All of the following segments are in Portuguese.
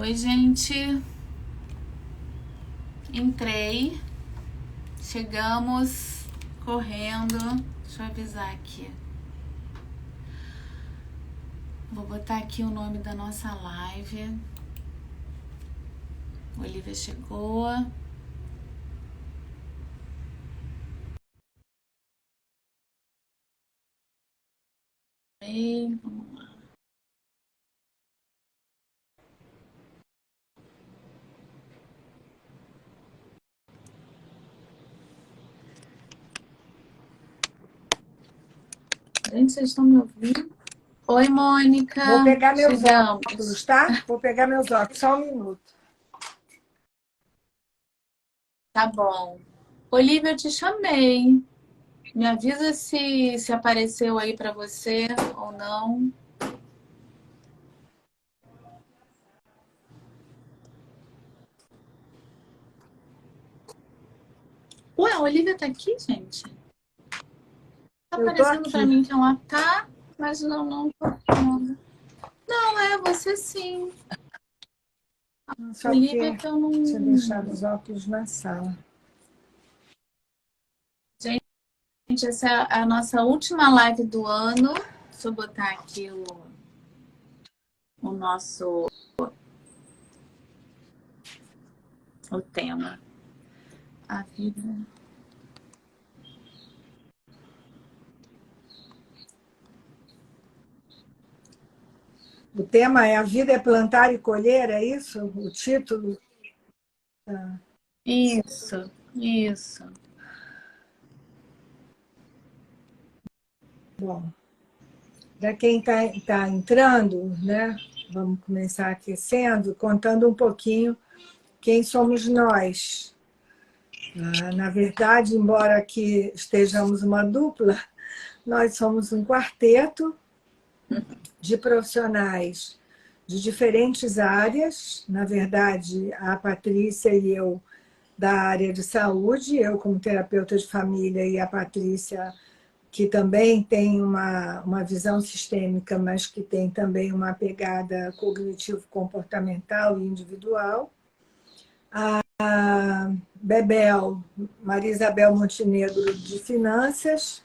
Oi, gente. Entrei. Chegamos correndo. Deixa eu avisar aqui. Vou botar aqui o nome da nossa live. Olivia chegou. E vamos lá. Gente, vocês estão me ouvindo? Oi, Mônica. Vou pegar meus Chegamos. óculos, tá? Vou pegar meus óculos, só um minuto. Tá bom. Olivia, eu te chamei. Me avisa se apareceu aí pra você ou não. Ué, a Olivia tá aqui, gente? Tá Eu tô aparecendo pra aqui. mim que ela tá, mas não tô vendo. Não, é você sim. Só Olivia porque que eu não... tinha deixado os óculos na sala. Gente, essa é a nossa última live do ano. Deixa eu botar aqui o nosso o tema. A vida. O tema é A Vida é Plantar e Colher, é isso? O título? Tá. Isso, isso. Bom, para quem está entrando, né? Vamos começar aquecendo, contando um pouquinho quem somos nós. Na verdade, embora aqui estejamos uma dupla, nós somos um quarteto de profissionais de diferentes áreas. Na verdade, a Patrícia e eu da área de saúde, eu como terapeuta de família e a Patrícia, que também tem uma visão sistêmica, mas que tem também uma pegada cognitivo-comportamental e individual. A Bebel, Maria Isabel Montenegro, de finanças,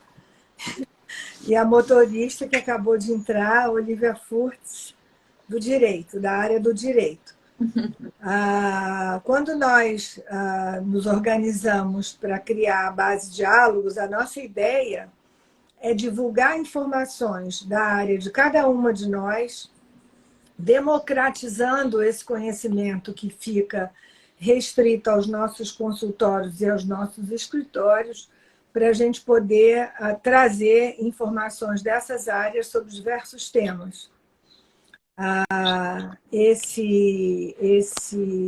e a motorista que acabou de entrar, Olivia Furtz, do direito, da área do direito. Quando nós nos organizamos para criar a base de diálogos, a nossa ideia é divulgar informações da área de cada uma de nós, democratizando esse conhecimento que fica restrito aos nossos consultórios e aos nossos escritórios, para a gente poder trazer informações dessas áreas sobre diversos temas. Esse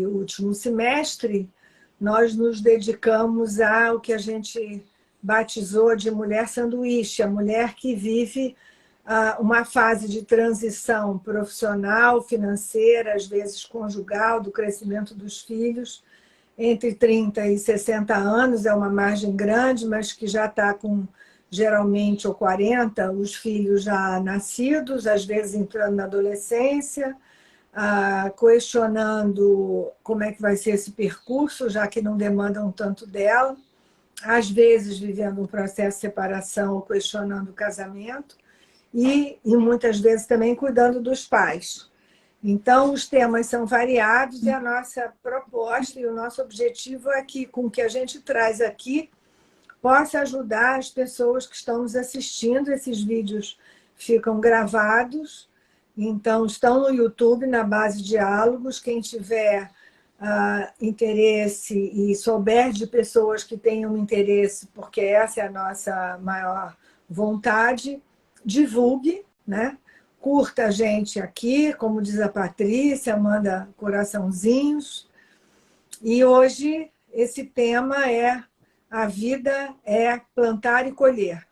último semestre, nós nos dedicamos ao que a gente batizou de mulher sanduíche, a mulher que vive uma fase de transição profissional, financeira, às vezes conjugal, do crescimento dos filhos, entre 30 e 60 anos, é uma margem grande, mas que já está com, geralmente, ou 40, os filhos já nascidos, às vezes entrando na adolescência, questionando como é que vai ser esse percurso, já que não demandam tanto dela, às vezes vivendo um processo de separação ou questionando o casamento, e muitas vezes também cuidando dos pais. Então, os temas são variados e a nossa proposta e o nosso objetivo é que, com o que a gente traz aqui, possa ajudar as pessoas que estão nos assistindo. Esses vídeos ficam gravados, então estão no YouTube, na base Diálogos. Quem tiver interesse e souber de pessoas que tenham interesse, porque essa é a nossa maior vontade, divulgue, né? Curta a gente aqui, como diz a Patrícia, manda coraçãozinhos. E hoje esse tema é A Vida é Plantar e Colher,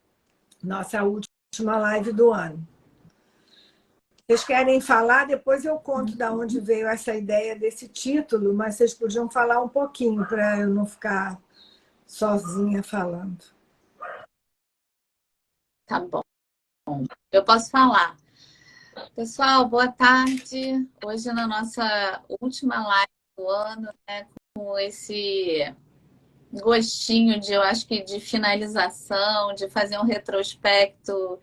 nossa última live do ano. Vocês querem falar? Depois eu conto de onde veio essa ideia desse título, mas vocês podiam falar um pouquinho para eu não ficar sozinha falando. Tá bom. Eu posso falar. Pessoal, boa tarde. Hoje na nossa última live do ano, né, com esse gostinho de, eu acho que de finalização, de fazer um retrospecto,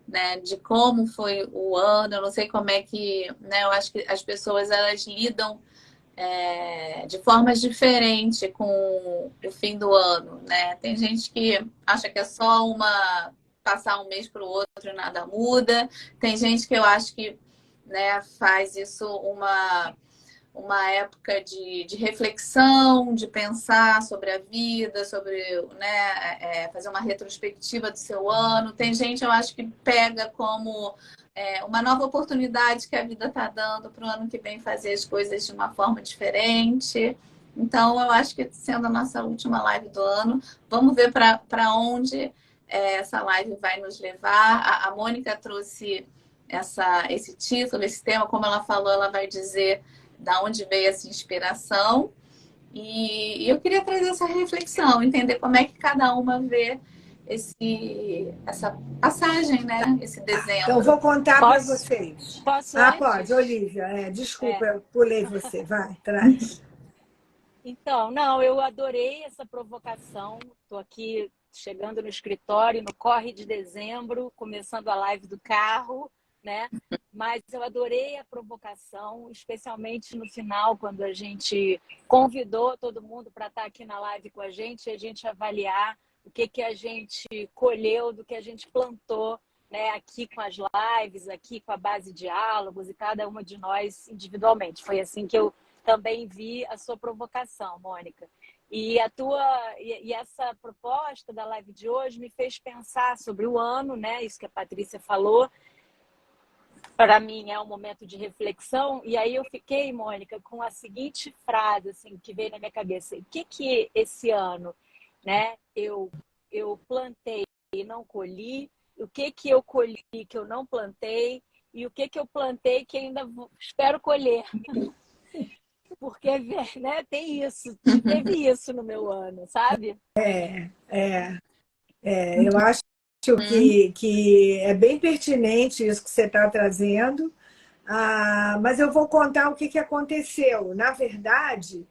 né, de como foi o ano. Eu não sei como é que, né, eu acho que as pessoas elas lidam de formas diferentes com o fim do ano, né? Tem gente que acha que é só passar um mês para o outro e nada muda. Tem gente que eu acho que, né, faz isso uma época de reflexão, de pensar sobre a vida, sobre, né, fazer uma retrospectiva do seu ano. Tem gente, eu acho, que pega como uma nova oportunidade que a vida está dando para o ano que vem fazer as coisas de uma forma diferente. Então, eu acho que sendo a nossa última live do ano, vamos ver para onde essa live vai nos levar. A Mônica trouxe esse título, esse tema, como ela falou, ela vai dizer da onde veio essa inspiração. E eu queria trazer essa reflexão, entender como é que cada uma vê essa passagem, né? Esse Então, dezembro. vou contar para vocês. Posso Pode, antes? Olivia. Desculpa, eu pulei você. Vai, traz. Então, não, eu adorei essa provocação. Estou aqui chegando no escritório, no corre de dezembro, começando a live do carro, né? Mas eu adorei a provocação, especialmente no final, quando a gente convidou todo mundo para estar aqui na live com a gente e a gente avaliar o que a gente colheu do que a gente plantou, né, aqui com as lives, aqui com a base de diálogos e cada uma de nós individualmente. Foi assim que eu também vi a sua provocação, Mônica. E essa proposta da live de hoje me fez pensar sobre o ano, né? Isso que a Patrícia falou. Para mim é um momento de reflexão. E aí eu fiquei, Mônica, com a seguinte frase assim, que veio na minha cabeça. O que esse ano, né, eu plantei e não colhi? O que eu colhi que eu não plantei? E o que eu plantei que ainda espero colher? Porque, né, teve isso no meu ano, sabe? Eu acho que é bem pertinente isso que você está trazendo, mas eu vou contar o que aconteceu. Na verdade,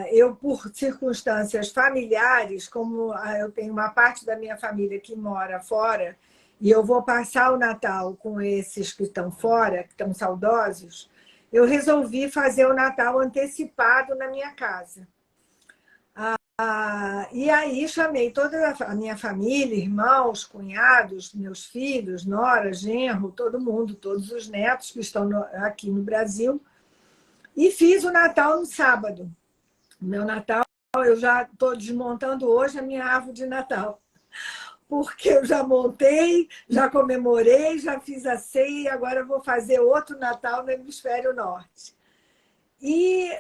eu, por circunstâncias familiares, como eu tenho uma parte da minha família que mora fora, e eu vou passar o Natal com esses que estão fora, que estão saudosos, eu resolvi fazer o Natal antecipado na minha casa. E aí chamei toda a minha família, irmãos, cunhados, meus filhos, nora, genro, todo mundo, todos os netos que estão aqui no Brasil, e fiz o Natal no sábado. O meu Natal, eu já estou desmontando hoje a minha árvore de Natal, porque eu já montei, já comemorei, já fiz a ceia, e agora eu vou fazer outro Natal no Hemisfério Norte. E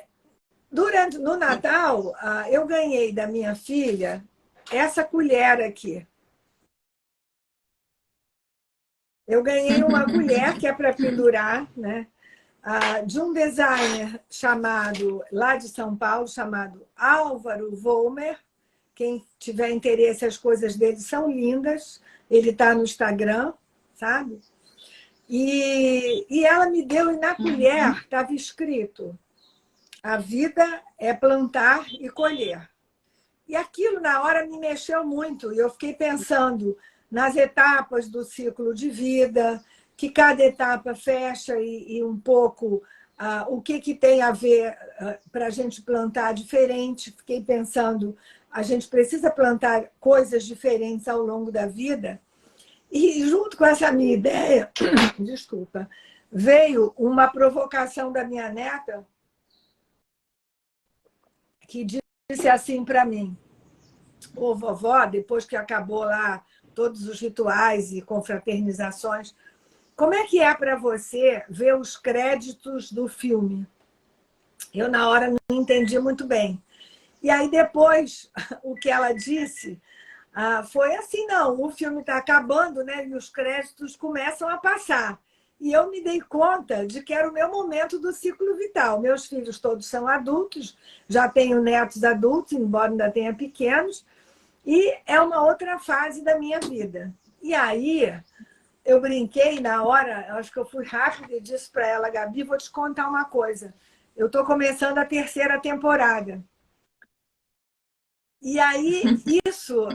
no Natal, eu ganhei da minha filha essa colher aqui. Eu ganhei uma colher que é para pendurar, né? De um designer lá de São Paulo, chamado Álvaro Vollmer. Quem tiver interesse, as coisas dele são lindas. Ele está no Instagram, sabe? E ela me deu, e na colher estava escrito: a vida é plantar e colher. E aquilo, na hora, me mexeu muito. E eu fiquei pensando nas etapas do ciclo de vida, que cada etapa fecha e um pouco o que tem a ver para a gente plantar diferente. Fiquei pensando, a gente precisa plantar coisas diferentes ao longo da vida. E junto com essa minha ideia, desculpa, veio uma provocação da minha neta, que disse assim para mim: ô vovó, depois que acabou lá todos os rituais e confraternizações, como é que é para você ver os créditos do filme? Eu, na hora, não entendi muito bem. E aí, depois, o que ela disse foi assim: não, o filme está acabando, né? E os créditos começam a passar. E eu me dei conta de que era o meu momento do ciclo vital. Meus filhos todos são adultos, já tenho netos adultos, embora ainda tenha pequenos, e é uma outra fase da minha vida. E aí, eu brinquei na hora, acho que eu fui rápida e disse para ela, Gabi, vou te contar uma coisa. Eu estou começando a terceira temporada. E aí, isso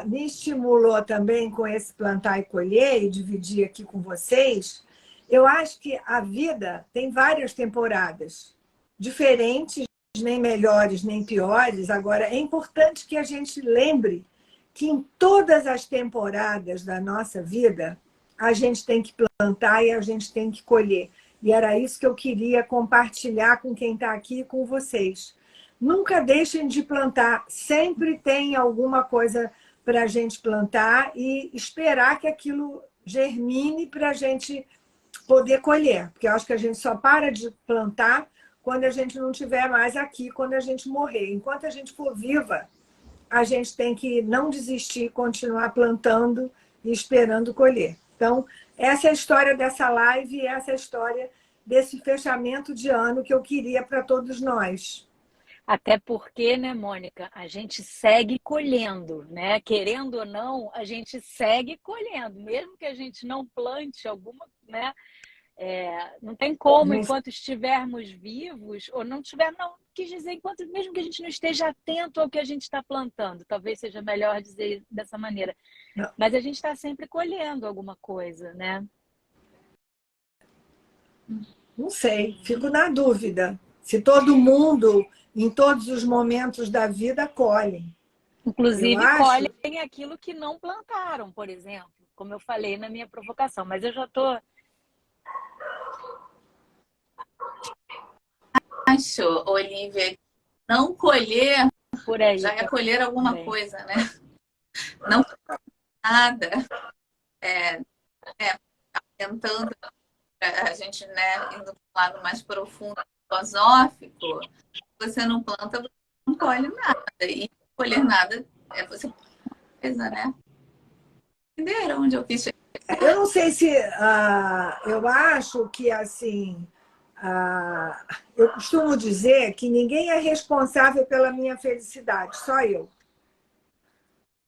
me estimulou também com esse plantar e colher e dividir aqui com vocês. Eu acho que a vida tem várias temporadas, diferentes, nem melhores, nem piores. Agora, é importante que a gente lembre que em todas as temporadas da nossa vida, a gente tem que plantar e a gente tem que colher. E era isso que eu queria compartilhar com quem está aqui e com vocês. Nunca deixem de plantar, sempre tem alguma coisa para a gente plantar e esperar que aquilo germine para a gente poder colher. Porque eu acho que a gente só para de plantar quando a gente não estiver mais aqui, quando a gente morrer. Enquanto a gente for viva, a gente tem que não desistir, continuar plantando e esperando colher. Então, essa é a história dessa live e essa é a história desse fechamento de ano que eu queria para todos nós. Até porque, né, Mônica, a gente segue colhendo, né? Querendo ou não, a gente segue colhendo. Mesmo que a gente não plante alguma, né? Não tem como, enquanto estivermos vivos, ou não tiver, não, quis dizer, enquanto, mesmo que a gente não esteja atento ao que a gente está plantando, talvez seja melhor dizer dessa maneira. Não. Mas a gente está sempre colhendo alguma coisa, né? Não sei, fico na dúvida. Se todo mundo, em todos os momentos da vida, colhe. Eu Inclusive, acho. colhem aquilo que não plantaram, por exemplo, como eu falei na minha provocação. Mas eu já estou. Acho, Olivia, não colher Por aí já é colher alguma também. coisa, né? Não nada. Tentando, a gente, né, indo para um lado mais profundo, filosófico, você não planta, você não colhe nada. E colher nada é você coisa, né? Entenderam onde eu quis chegar? Eu não sei se. Eu acho que, assim. Eu costumo dizer que ninguém é responsável pela minha felicidade, só eu.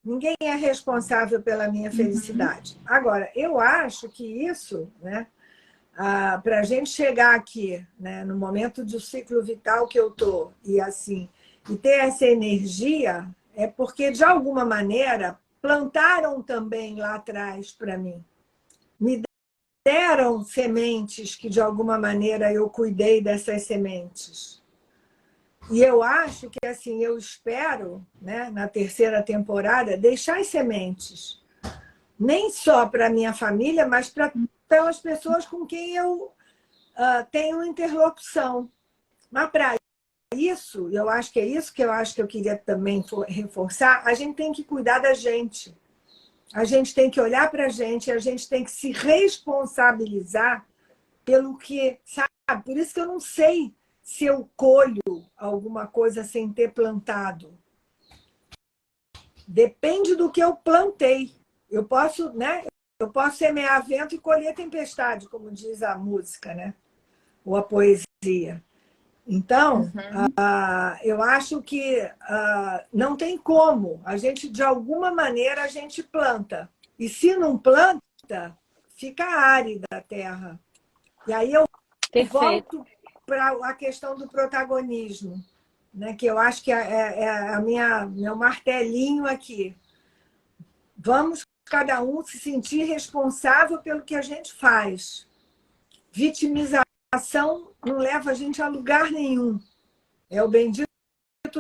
Ninguém é responsável pela minha felicidade. Agora, eu acho que isso, né, para a gente chegar aqui, né, no momento do ciclo vital que eu estou, e assim, e ter essa energia, é porque, de alguma maneira, plantaram também lá atrás para mim. Me deram sementes que, de alguma maneira, eu cuidei dessas sementes. E eu acho que, assim, eu espero, né, na terceira temporada, deixar as sementes. Nem só para a minha família, mas para pelas pessoas com quem eu tenho interlocução. Mas para isso, eu acho que é isso que eu queria também reforçar, a gente tem que cuidar da gente. A gente tem que olhar para a gente tem que se responsabilizar pelo que, sabe? Por isso que eu não sei se eu colho alguma coisa sem ter plantado. Depende do que eu plantei. Eu posso, né? Eu posso semear vento e colher tempestade, como diz a música, né? Ou a poesia. Então, eu acho que não tem como. A gente, de alguma maneira, a gente planta. E se não planta, fica árida a terra. E aí eu Perfeito. volto para a questão do protagonismo, né? Que eu acho que é a meu martelinho aqui. Vamos cada um se sentir responsável pelo que a gente faz. Vitimização não leva a gente a lugar nenhum. É o bendito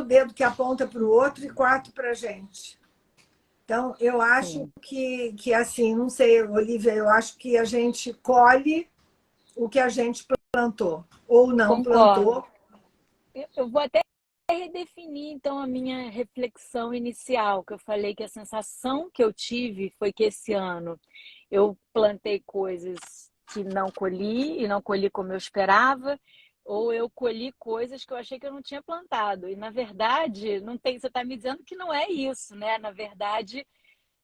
dedo que aponta para o outro e quatro para a gente. Então, eu acho Sim. que, assim, não sei, Olivia, eu acho que a gente colhe o que a gente plantou ou não Concordo. plantou. Eu vou até redefinir, então, a minha reflexão inicial, que eu falei que a sensação que eu tive foi que esse ano eu plantei coisas que não colhi e não colhi como eu esperava, ou eu colhi coisas que eu achei que eu não tinha plantado. E, na verdade, não tem, você está me dizendo que não é isso, né? Na verdade,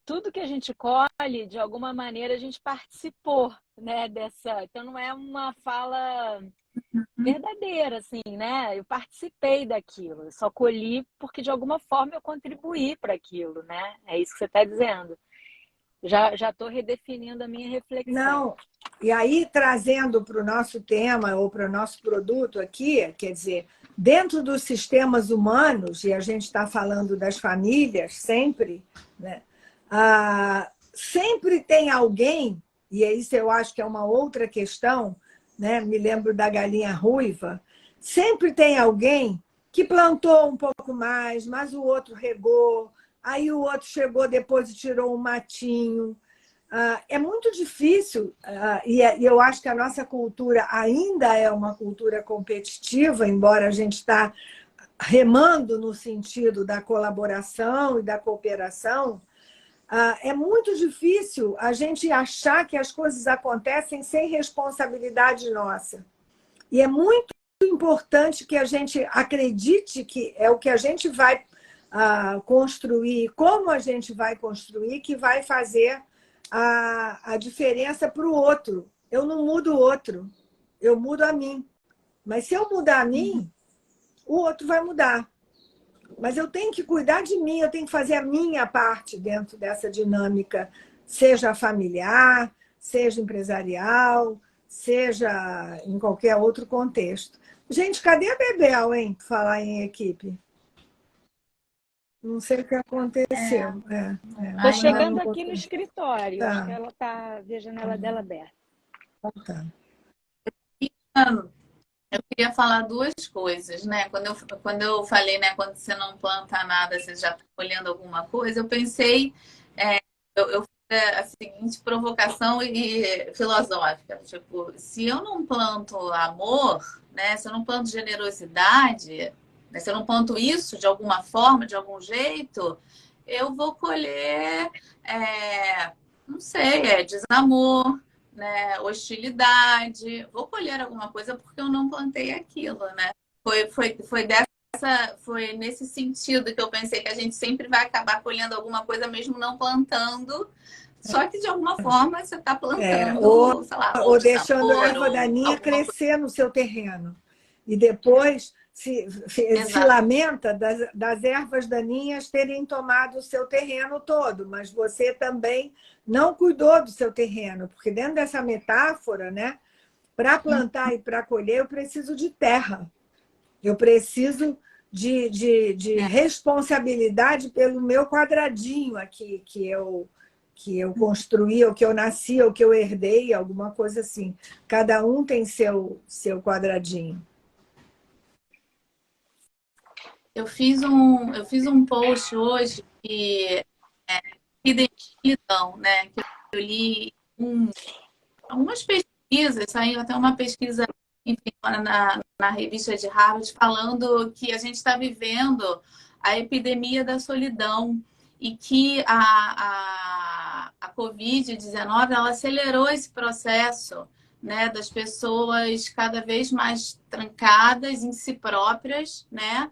tudo que a gente colhe, de alguma maneira, a gente participou, né, dessa. Então, não é uma fala verdadeira, assim, né? Eu participei daquilo, eu só colhi porque de alguma forma eu contribuí para aquilo, né? É isso que você está dizendo. Já estou redefinindo a minha reflexão. Não, e aí trazendo para o nosso tema ou para o nosso produto aqui, quer dizer, dentro dos sistemas humanos, e a gente está falando das famílias sempre, né? Sempre tem alguém, e isso eu acho que é uma outra questão, né? Me lembro da galinha ruiva, sempre tem alguém que plantou um pouco mais, mas o outro regou, aí o outro chegou depois e tirou um matinho. É muito difícil, e eu acho que a nossa cultura ainda é uma cultura competitiva, embora a gente está remando no sentido da colaboração e da cooperação. É muito difícil a gente achar que as coisas acontecem sem responsabilidade nossa. E é muito importante que a gente acredite que é o que a gente vai construir, como a gente vai construir, que vai fazer a diferença para o outro. Eu não mudo o outro, eu mudo a mim. Mas se eu mudar a mim, o outro vai mudar. Mas eu tenho que cuidar de mim, eu tenho que fazer a minha parte dentro dessa dinâmica, seja familiar, seja empresarial, seja em qualquer outro contexto. Gente, cadê a Bebel, hein? Por falar em equipe. Não sei o que aconteceu. Estou chegando aqui no escritório. Tá. Acho que ela está a janela dela aberta. Tá. Eu queria falar duas coisas, né? Quando eu falei, né? Quando você não planta nada, você já está colhendo alguma coisa, eu pensei, eu fiz a seguinte provocação e filosófica, tipo, se eu não planto amor, né? Se eu não planto generosidade, né, se eu não planto isso de alguma forma, de algum jeito, eu vou colher, não sei, desamor, né, hostilidade. Vou colher alguma coisa porque eu não plantei aquilo, né? Foi nesse sentido que eu pensei que a gente sempre vai acabar colhendo alguma coisa mesmo não plantando. Só que de alguma forma você está plantando, sei lá, ou de deixando a sabor, erva ou daninha alguma coisa. crescer no seu terreno. E depois se lamenta das ervas daninhas terem tomado o seu terreno todo, mas você também não cuidou do seu terreno, porque dentro dessa metáfora, né, para plantar e para colher, eu preciso de terra. Eu preciso de responsabilidade pelo meu quadradinho aqui, que eu construí, ou que eu nasci, ou que eu herdei, alguma coisa assim. Cada um tem seu quadradinho. Eu fiz um post hoje que identificam, né? Que eu li algumas pesquisas, saiu até uma pesquisa, enfim, na revista de Harvard, falando que a gente está vivendo a epidemia da solidão e que a Covid-19 ela acelerou esse processo, né, das pessoas cada vez mais trancadas em si próprias, né?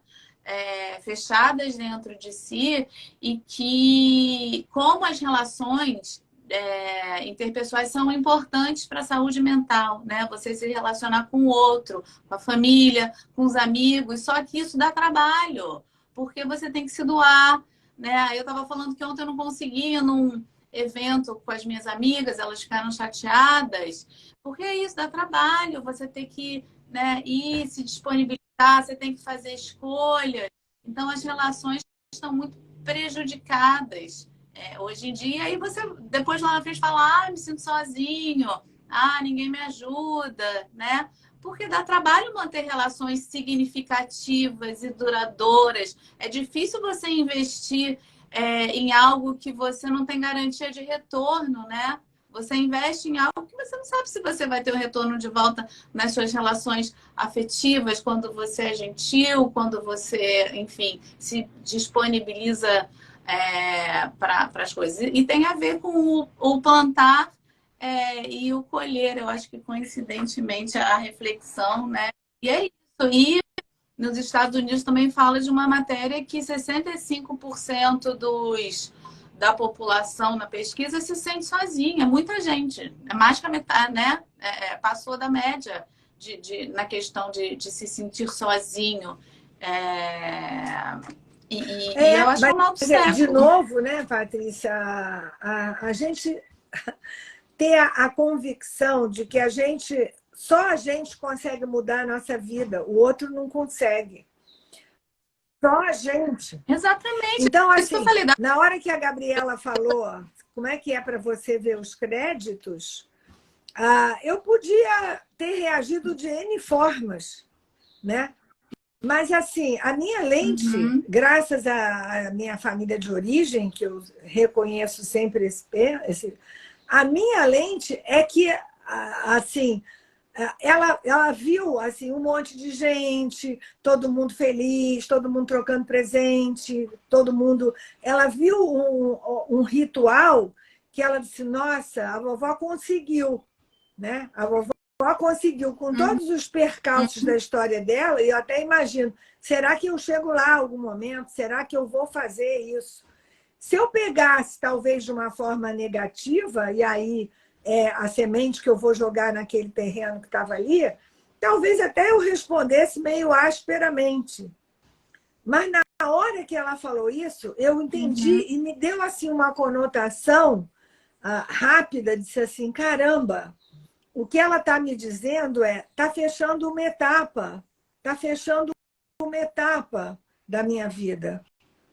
Fechadas dentro de si, e que como as relações interpessoais são importantes para a saúde mental, né? Você se relacionar com o outro, com a família, com os amigos, só que isso dá trabalho, porque você tem que se doar, né? Eu estava falando que ontem eu não consegui ir num evento com as minhas amigas, elas ficaram chateadas, porque isso dá trabalho, você tem que, né, ir se disponibilizar, você tem que fazer escolhas. Então, as relações estão muito prejudicadas hoje em dia. Aí você, depois lá na frente, fala: me sinto sozinho, ninguém me ajuda, né? Porque dá trabalho manter relações significativas e duradouras. É difícil você investir em algo que você não tem garantia de retorno, né? Você investe em algo que você não sabe se você vai ter um retorno de volta nas suas relações afetivas, quando você é gentil, quando você, enfim, se disponibiliza para as coisas. E tem a ver com o plantar e o colher. Eu acho que, coincidentemente, a reflexão, né? E é isso. E nos Estados Unidos também fala de uma matéria que 65% da população na pesquisa se sente sozinha. Muita gente. É mais que a metade, né? Passou da média na questão de se sentir sozinho. E eu acho que é o mal do de século. novo, né, Patrícia, a gente ter a convicção de que só a gente consegue mudar a nossa vida, o outro não consegue. Só a gente. Exatamente. Então, É isso que eu assim, falei. na hora que a Gabriela falou como é que é para você ver os créditos, eu podia ter reagido de N formas, né? Mas, assim, a minha lente, Uhum. graças à minha família de origem, que eu reconheço sempre a minha lente é que, assim, ela viu assim um monte de gente, todo mundo feliz, todo mundo trocando presente, todo mundo. Ela viu um ritual que ela disse: Nossa, a vovó conseguiu, né? A vovó conseguiu, com Uhum. todos os percalços da história dela, e eu até imagino: será que eu chego lá em algum momento? Será que eu vou fazer isso? Se eu pegasse, talvez, de uma forma negativa, e aí a semente que eu vou jogar naquele terreno que estava ali, talvez até eu respondesse meio asperamente. Mas na hora que ela falou isso, eu entendi Uhum. e me deu assim uma conotação rápida, disse assim, caramba, o que ela está me dizendo está fechando uma etapa, está fechando uma etapa da minha vida.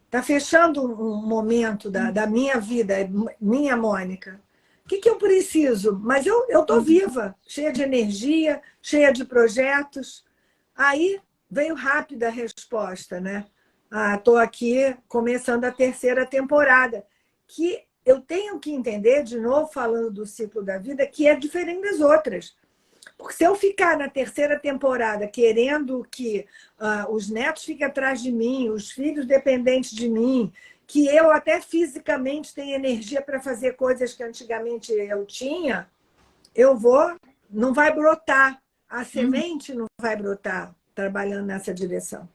Está fechando um momento da minha vida, minha Mônica. O que eu preciso? Mas eu estou Uhum. viva, cheia de energia, cheia de projetos. Aí veio rápida a resposta, né? Estou aqui começando a terceira temporada, que eu tenho que entender, de novo falando do ciclo da vida, que é diferente das outras. Porque se eu ficar na terceira temporada querendo que os netos fiquem atrás de mim, os filhos dependentes de mim, que eu até fisicamente tenha energia para fazer coisas que antigamente eu tinha, não vai brotar. A Uhum. semente não vai brotar trabalhando nessa direção.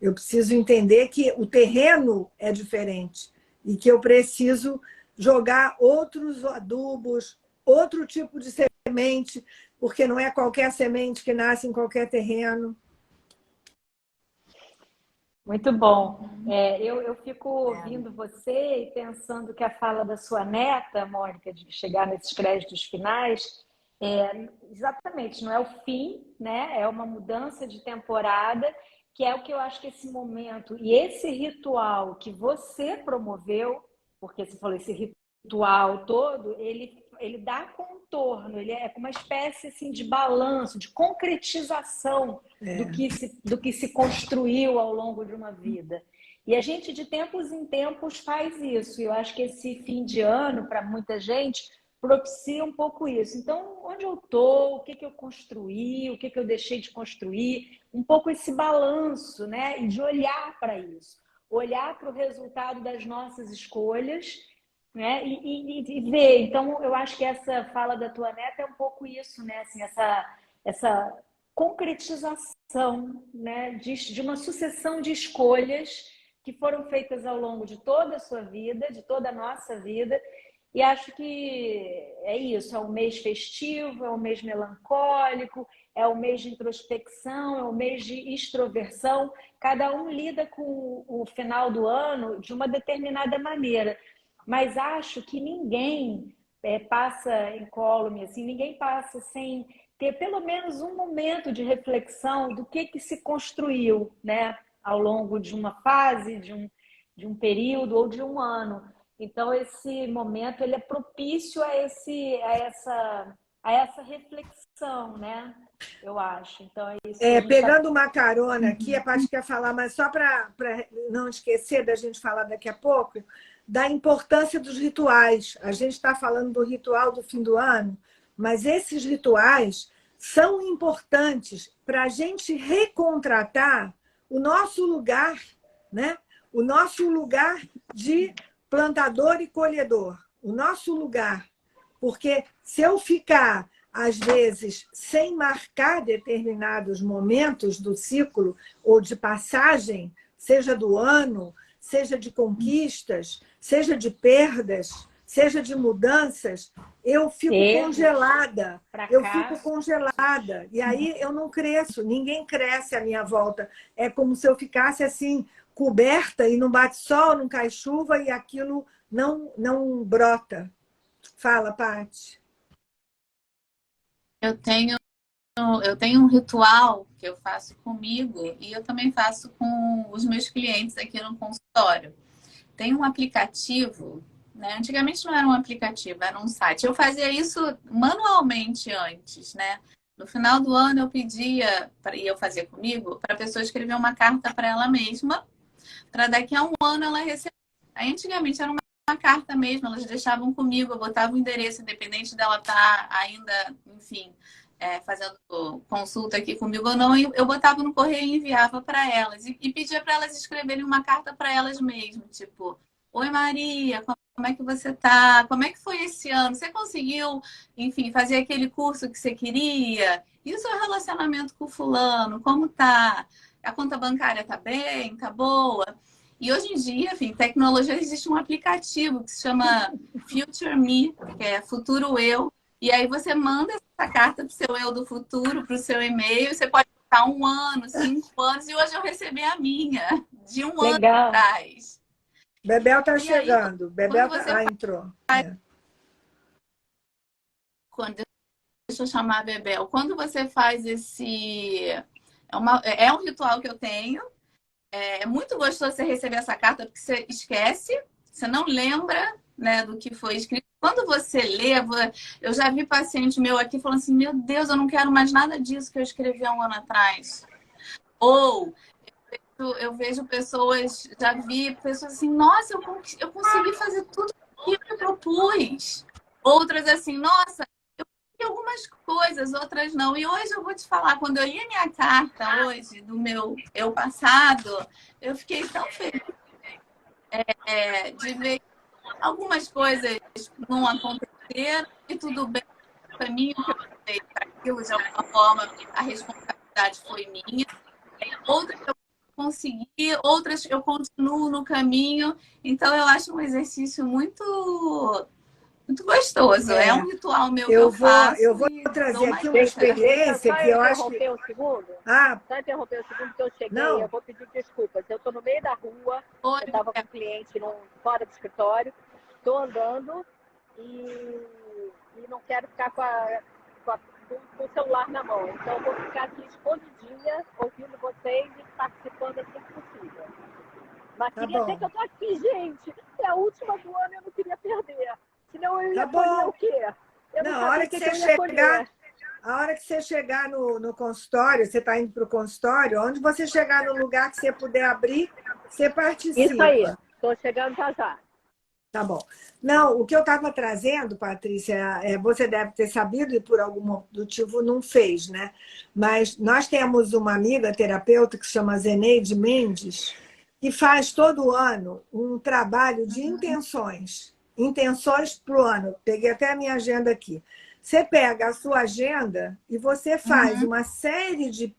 Eu preciso entender que o terreno é diferente e que eu preciso jogar outros adubos, outro tipo de semente, porque não é qualquer semente que nasce em qualquer terreno. Muito bom. Eu fico ouvindo você e pensando que a fala da sua neta, Mônica, de chegar nesses créditos finais, exatamente, não é o fim, né? É uma mudança de temporada, que é o que eu acho que esse momento e esse ritual que você promoveu, porque você falou esse ritual todo, ele dá contorno, ele é uma espécie assim, de balanço, de concretização do que se construiu ao longo de uma vida. E a gente, de tempos em tempos, faz isso. E eu acho que esse fim de ano, para muita gente, propicia um pouco isso. Então, onde eu estou, o que eu construí, o que eu deixei de construir, um pouco esse balanço, né? E de olhar para isso. Olhar para o resultado das nossas escolhas, né? E ver. Então, eu acho que essa fala da tua neta é um pouco isso, né? Assim, essa concretização, né, de uma sucessão de escolhas que foram feitas ao longo de toda a sua vida, de toda a nossa vida. E acho que é isso, é um mês festivo, é um mês melancólico, é um mês de introspecção, é um mês de extroversão. Cada um lida com o final do ano de uma determinada maneira. Mas acho que ninguém passa incólume, assim, ninguém passa sem ter pelo menos um momento de reflexão do que se construiu, né, ao longo de uma fase, de um período ou de um ano. Então, esse momento ele é propício a essa reflexão, né? Eu acho. Então, é isso que a gente está. Pegando uma carona aqui, a Paty quer falar, mas só para não esquecer da gente falar daqui a pouco, da importância dos rituais. A gente está falando do ritual do fim do ano, mas esses rituais são importantes para a gente recontratar o nosso lugar, né? O nosso lugar de plantador e colhedor, o nosso lugar. Porque se eu ficar às vezes, sem marcar determinados momentos do ciclo ou de passagem, seja do ano, seja de conquistas, seja de perdas, seja de mudanças, eu fico congelada. Eu fico congelada. E aí eu não cresço, ninguém cresce à minha volta. É como se eu ficasse assim, coberta e não bate sol, não cai chuva e aquilo não brota. Fala, Paty. Eu tenho, eu tenho um ritual que eu faço comigo e eu também faço com os meus clientes aqui no consultório. Tem um aplicativo, né? Antigamente não era um aplicativo, era um site. Eu fazia isso manualmente antes, né? No final do ano eu pedia, e eu fazia comigo, para a pessoa escrever uma carta para ela mesma, para daqui a um ano ela receber. Aí antigamente era uma carta mesmo, elas deixavam comigo, eu botava o endereço, independente dela estar ainda, enfim, fazendo consulta aqui comigo ou não, eu botava no correio e enviava para elas. E pedia para elas escreverem uma carta para elas mesmas, tipo, oi Maria, como é que você tá? Como é que foi esse ano? Você conseguiu, enfim, fazer aquele curso que você queria? E o seu relacionamento com o fulano, como tá? A conta bancária tá bem? Tá boa? E hoje em dia, enfim, tecnologia, existe um aplicativo que se chama Future Me, que é Futuro Eu. E aí você manda essa carta para o seu eu do futuro, para o seu e-mail. Você pode ficar 1 ano, 5 anos. E hoje eu recebi a minha, de 1 ano Legal. atrás. Bebel está E aí, chegando. Bebel quando você entrou. quando, deixa eu chamar a Bebel. Quando você faz esse... É um ritual que eu tenho. É muito gostoso você receber essa carta, porque você esquece, você não lembra, né, do que foi escrito. Quando você lê, eu já vi paciente meu aqui falando assim, meu Deus, eu não quero mais nada disso que eu escrevi há 1 ano atrás. Ou eu vejo pessoas, já vi pessoas assim, nossa, eu consegui fazer tudo o que eu me propus. Outras assim, nossa, algumas coisas, outras não. E hoje eu vou te falar, quando eu li a minha carta hoje, do meu eu passado, eu fiquei tão feliz de ver que algumas coisas não aconteceram e tudo bem, o caminho que eu fiz para aquilo, de alguma forma, a responsabilidade foi minha. Outras eu consegui, outras eu continuo no caminho. Então, eu acho um exercício muito gostoso. É um ritual meu que eu faço eu vou e trazer dou uma aqui uma dica. experiência que eu acho que... Interromper um segundo? Ah, Só interromper um segundo que eu cheguei, não. eu vou pedir desculpas. Eu estou no meio da rua, Oi, eu estava com um cliente fora do escritório, estou andando e não quero ficar com o celular na mão. Então, eu vou ficar aqui escondidinha, ouvindo vocês e participando assim que possível. Mas Tá queria bom. dizer que eu estou aqui, gente. É a última do ano, eu não queria perder. Senão eu ia Tá colher bom. o quê? Eu não Não, a sabia hora o que que eu você ia colher. a hora que você chegar no consultório, você está indo para o consultório, onde você chegar no lugar que você puder abrir, você Isso aí. participa. Estou chegando já já. Tá bom. Não, o que eu estava trazendo, Patrícia, você deve ter sabido e por algum motivo não fez, né? Mas nós temos uma amiga terapeuta que se chama Zeneide Mendes, que faz todo ano um trabalho de intenções para o ano. Peguei até a minha agenda aqui. Você pega a sua agenda e você faz Uhum. uma série de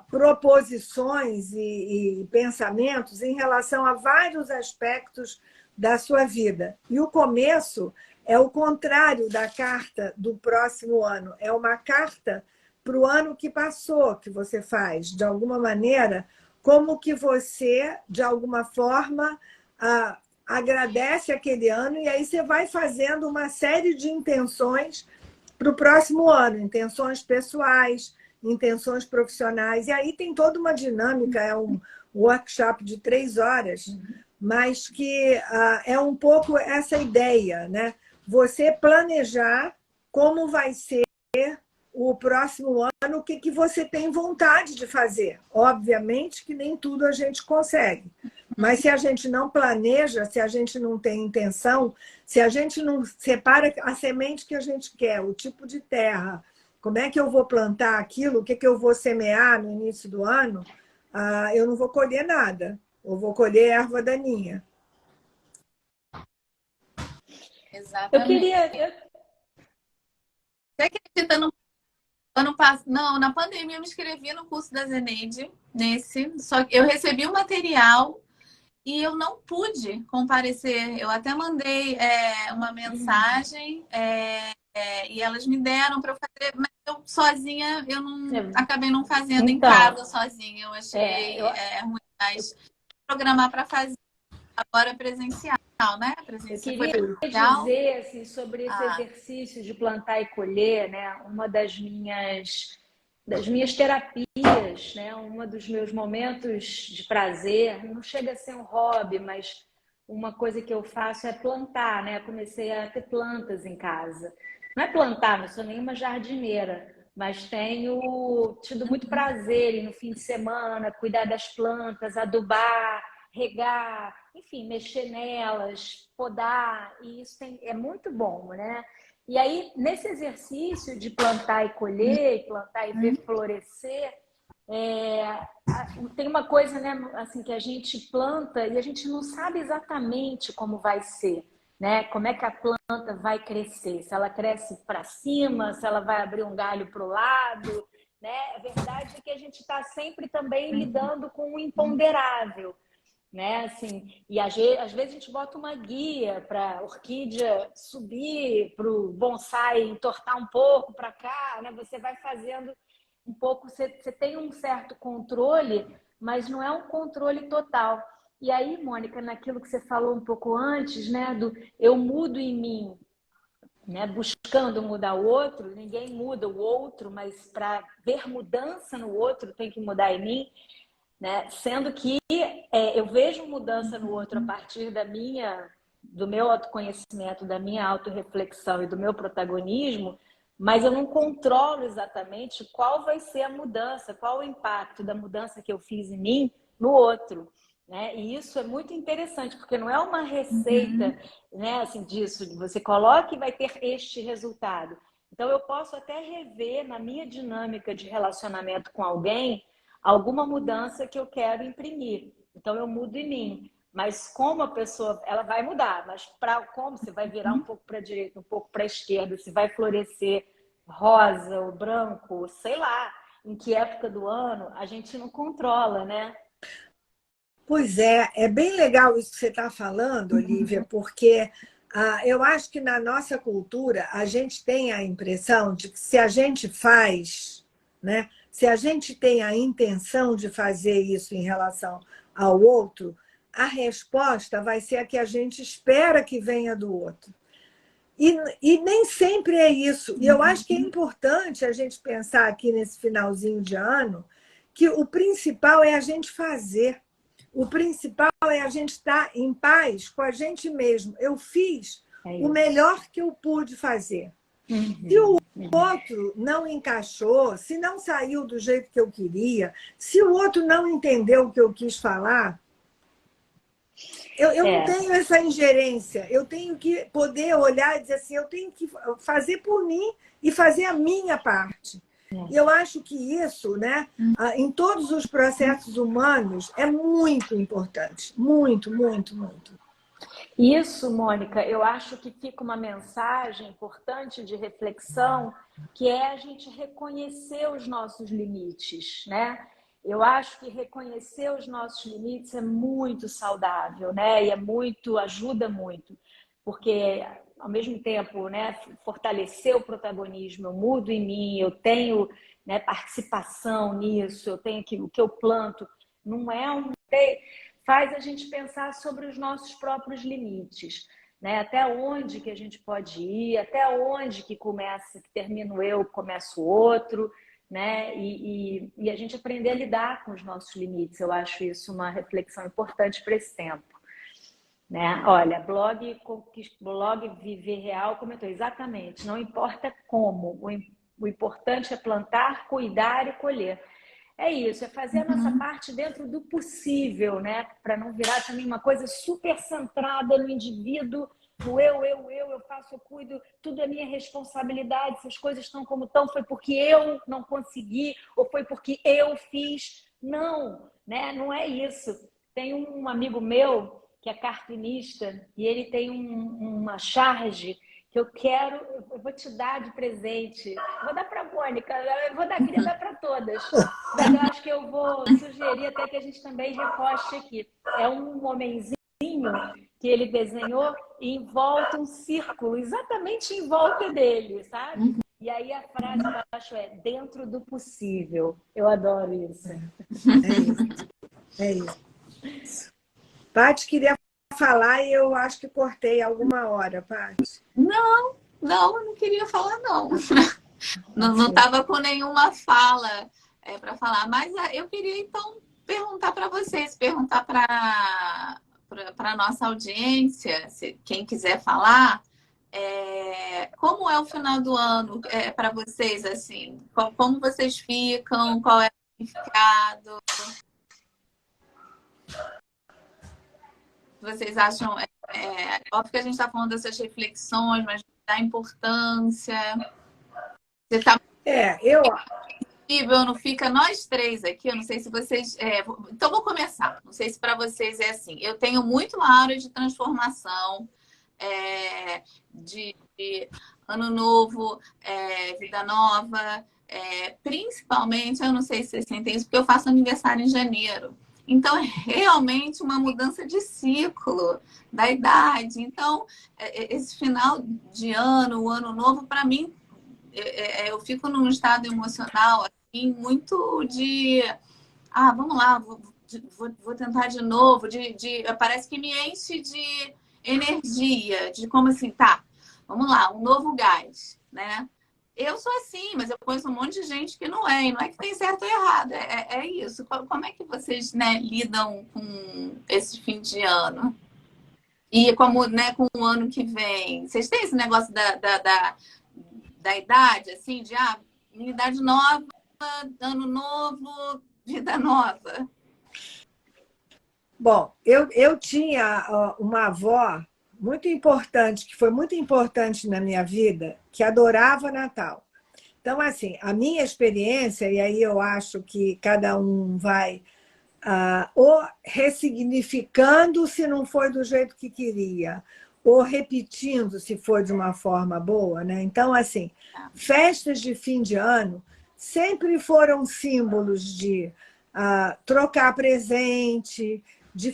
proposições e pensamentos em relação a vários aspectos da sua vida. E o começo é o contrário da carta do próximo ano. É uma carta para o ano que passou, que você faz. De alguma maneira, como que você, de alguma forma, agradece aquele ano e aí você vai fazendo uma série de intenções para o próximo ano, intenções pessoais, intenções profissionais. E aí tem toda uma dinâmica, é um workshop de 3 horas, mas que é um pouco essa ideia, né? Você planejar como vai ser o próximo ano, o que você tem vontade de fazer. Obviamente que nem tudo a gente consegue, mas se a gente não planeja, se a gente não tem intenção, se a gente não separa a semente que a gente quer, o tipo de terra, como é que eu vou plantar aquilo, o que eu vou semear no início do ano, eu não vou colher nada. Eu vou colher erva daninha. Exatamente. Você acredita no ano passado? Não, na pandemia eu me inscrevi no curso da Zeneide, só que eu recebi o material e eu não pude comparecer. Eu até mandei uma mensagem e elas me deram para eu fazer, mas eu sozinha acabei não fazendo em casa sozinha. Eu achei ruim, mas programar para fazer agora presencial, né? Eu Você foi queria presencial? dizer assim, sobre esse Ah, exercício de plantar e colher, né? Uma das minhas terapias, né? Um dos meus momentos de prazer, não chega a ser um hobby, mas uma coisa que eu faço é plantar, né? Comecei a ter plantas em casa. Não é plantar, não sou nenhuma jardineira, mas tenho tido muito prazer em, no fim de semana, cuidar das plantas, adubar, regar, enfim, mexer nelas, podar, e isso é muito bom, né? E aí, nesse exercício de plantar e colher, plantar e ver florescer, tem uma coisa, né, assim, que a gente planta e a gente não sabe exatamente como vai ser, né? Como é que a planta vai crescer? Se ela cresce para cima, se ela vai abrir um galho para o lado, né? A verdade é que a gente está sempre também lidando com o imponderável, né? Assim, e às vezes a gente bota uma guia para a orquídea subir, para o bonsai entortar um pouco para cá, né? Você vai fazendo um pouco, você tem um certo controle, mas não é um controle total. E aí, Mônica, naquilo que você falou um pouco antes, né, do eu mudo em mim, né, buscando mudar o outro, ninguém muda o outro, mas para ver mudança no outro tem que mudar em mim, né? Sendo que eu vejo mudança no outro a partir do meu autoconhecimento, da minha autorreflexão e do meu protagonismo, mas eu não controlo exatamente qual vai ser a mudança, qual o impacto da mudança que eu fiz em mim no outro, né? E isso é muito interessante, porque não é uma receita, né, assim, disso, você coloca e vai ter este resultado. Então eu posso até rever na minha dinâmica de relacionamento com alguém alguma mudança que eu quero imprimir. Então eu mudo em mim. Mas como a pessoa, ela vai mudar, mas para como você vai virar um pouco para a direita, um pouco para a esquerda, se vai florescer rosa ou branco, sei lá, em que época do ano, a gente não controla, né? Pois é bem legal isso que você está falando, Olivia, porque eu acho que na nossa cultura a gente tem a impressão de que se a gente faz, né, se a gente tem a intenção de fazer isso em relação ao outro, a resposta vai ser a que a gente espera que venha do outro. E nem sempre é isso. E eu acho que é importante a gente pensar aqui nesse finalzinho de ano que o principal é a gente fazer. O principal é a gente estar em paz com a gente mesmo. Eu fiz o melhor que eu pude fazer. Se o outro não encaixou, se não saiu do jeito que eu queria, se o outro não entendeu o que eu quis falar, eu não tenho essa ingerência. Eu tenho que poder olhar e dizer assim, eu tenho que fazer por mim e fazer a minha parte. E eu acho que isso, né, em todos os processos humanos, é muito importante. Muito, muito, muito. Isso, Mônica, eu acho que fica uma mensagem importante de reflexão, que é a gente reconhecer os nossos limites, né? Eu acho que reconhecer os nossos limites é muito saudável, né? E ajuda muito, porque ao mesmo tempo, né, fortalecer o protagonismo, eu mudo em mim, eu tenho, né, participação nisso, eu tenho que o que eu planto, não é um faz a gente pensar sobre os nossos próprios limites, né? Até onde que a gente pode ir, até onde que começa, que termina o eu, começa o outro, né? E a gente aprender a lidar com os nossos limites. Eu acho isso uma reflexão importante para esse tempo, né? Olha, blog Viver Real comentou exatamente, não importa como, o importante é plantar, cuidar e colher. É isso, é fazer a nossa parte dentro do possível, né? Para não virar também uma coisa super centrada no indivíduo, no eu faço, eu cuido, tudo é minha responsabilidade, se as coisas estão como estão, foi porque eu não consegui, ou foi porque eu fiz. Não, né? Não é isso. Tem um amigo meu que é cartunista e ele tem uma charge que eu vou te dar de presente. Vou dar para a Mônica, queria dar para todas. Mas eu acho que eu vou sugerir até que a gente também reposte aqui. É um homenzinho que ele desenhou e em volta um círculo, exatamente em volta dele, sabe? E aí a frase embaixo é dentro do possível. Eu adoro isso. É isso. É isso. Paty queria falar e eu acho que cortei alguma hora, Paty. Não, eu não queria falar, não. Não Assim. estava com nenhuma fala para falar, mas eu queria então perguntar para vocês, perguntar para a nossa audiência, se quem quiser falar, como é o final do ano para vocês, assim, como vocês ficam, qual é o significado, vocês acham, óbvio que a gente está falando dessas reflexões, mas da importância, você está Eu possível, não fica nós três aqui. Eu não sei se vocês. Então, vou começar. Não sei se para vocês é assim. Eu tenho muito uma área de transformação, de ano novo, vida nova. Principalmente, eu não sei se vocês sentem isso, porque eu faço aniversário em janeiro. Então, é realmente uma mudança de ciclo da idade. Então, esse final de ano, o ano novo, para mim, eu fico num estado emocional assim, muito de vamos lá, vou tentar de novo, parece que me enche de energia, de como assim, tá, vamos lá, um novo gás, né? Eu sou assim, mas eu conheço um monte de gente que não é, e não é que tem certo ou errado, é isso. Como é que vocês, né, lidam com esse fim de ano? E como, né, com o ano que vem? Vocês têm esse negócio da idade, assim, de minha idade nova, ano novo, vida nova? Bom, eu tinha uma avó muito importante, que foi muito importante na minha vida, que adorava Natal. Então, assim, a minha experiência, e aí eu acho que cada um vai ou ressignificando se não foi do jeito que queria, ou repetindo se for de uma forma boa, né? Então, assim, festas de fim de ano sempre foram símbolos de trocar presente, de